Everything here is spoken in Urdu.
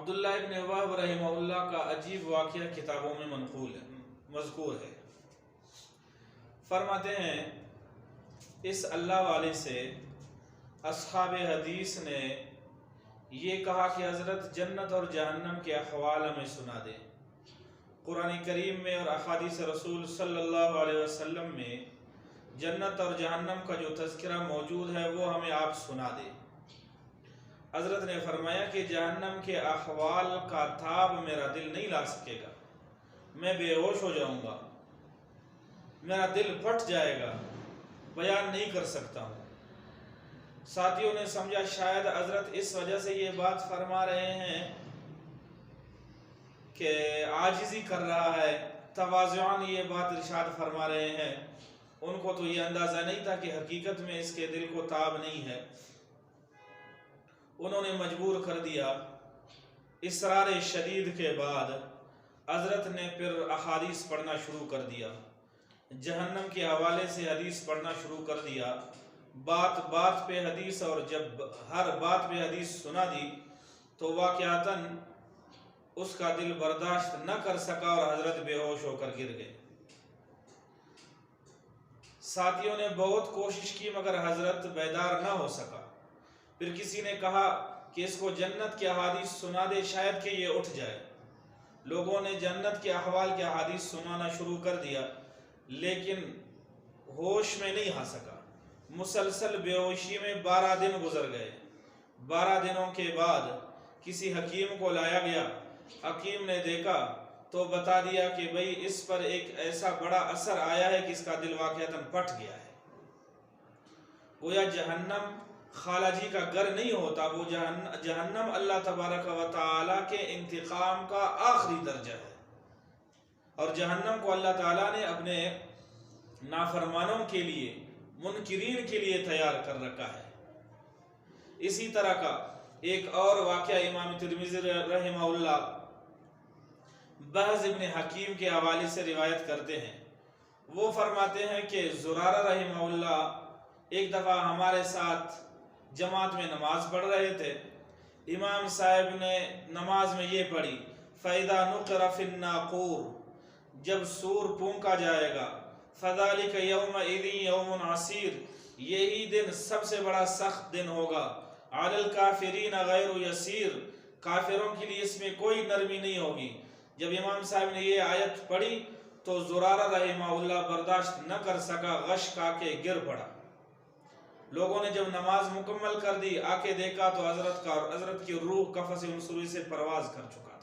عبداللہ ابن وہب رحمہ اللہ کا عجیب واقعہ کتابوں میں منقول ہے، مذکور ہے۔ فرماتے ہیں اس اللہ والے سے اصحاب حدیث نے یہ کہا کہ حضرت جنت اور جہنم کے احوال ہمیں سنا دے۔ قرآن کریم میں اور احادیث رسول صلی اللہ علیہ وسلم میں جنت اور جہنم کا جو تذکرہ موجود ہے وہ ہمیں آپ سنا دے۔ حضرت نے فرمایا کہ جہنم کے احوال کا تاب میرا دل نہیں لا سکے گا، میں بے ہوش ہو جاؤں گا، میرا دل پھٹ جائے گا، بیان نہیں کر سکتا ہوں۔ ساتھیوں نے سمجھا شاید حضرت اس وجہ سے یہ بات فرما رہے ہیں کہ عاجزی کر رہا ہے، تواضعاً یہ بات ارشاد فرما رہے ہیں۔ ان کو تو یہ اندازہ نہیں تھا کہ حقیقت میں اس کے دل کو تاب نہیں ہے۔ انہوں نے مجبور کر دیا۔ اصرار شدید کے بعد حضرت نے پھر احادیث پڑھنا شروع کر دیا، جہنم کے حوالے سے حدیث پڑھنا شروع کر دیا، بات بات پہ حدیث، اور جب ہر بات پہ حدیث سنا دی تو واقعتاً اس کا دل برداشت نہ کر سکا اور حضرت بے ہوش ہو کر گر گئے۔ ساتھیوں نے بہت کوشش کی مگر حضرت بیدار نہ ہو سکا۔ پھر کسی نے کہا کہ اس کو جنت کے احادیث سنا دے، شاید کہ یہ اٹھ جائے۔ لوگوں نے جنت کے احوال کے احادیث سنانا شروع کر دیا لیکن ہوش میں نہیں آ سکا۔ مسلسل بے ہوشی میں 12 دن گزر گئے۔ 12 دنوں کے بعد کسی حکیم کو لایا گیا۔ حکیم نے دیکھا تو بتا دیا کہ بھئی اس پر ایک ایسا بڑا اثر آیا ہے کہ اس کا دل واقعتاً پھٹ گیا ہے۔ گویا جہنم خالہ جی کا گھر نہیں ہوتا، وہ جہنم اللہ تبارک و تعالیٰ کے انتقام کا آخری درجہ ہے، اور جہنم کو اللہ تعالیٰ نے اپنے نافرمانوں کے لیے، منکرین کے لیے تیار کر رکھا ہے۔ اسی طرح کا ایک اور واقعہ امام ترمذی رحمہ اللہ بہز ابن حکیم کے حوالے سے روایت کرتے ہیں۔ وہ فرماتے ہیں کہ زرارہ رحمہ اللہ ایک دفعہ ہمارے ساتھ جماعت میں نماز پڑھ رہے تھے۔ امام صاحب نے نماز میں یہ پڑھی فَإِذَا نُقِرَ فِي النَّاقُورِ، جب سور پھونکا جائے گا، فَذَلِكَ يَوْمَئِذٍ يَوْمٌ عَسِيرٌ، یہی دن سب سے بڑا سخت دن ہوگا، عَلَى الْكَافِرِينَ غَيْرُ يَسِيرٌ، کافروں کے لیے اس میں کوئی نرمی نہیں ہوگی۔ جب امام صاحب نے یہ آیت پڑھی تو زرارہ رحمہ اللہ برداشت نہ کر سکا، غش کھا کے گر پڑا۔ لوگوں نے جب نماز مکمل کر دی، آ کے دیکھا تو حضرت کی روح قفص انصری سے پرواز کر چکا تھا۔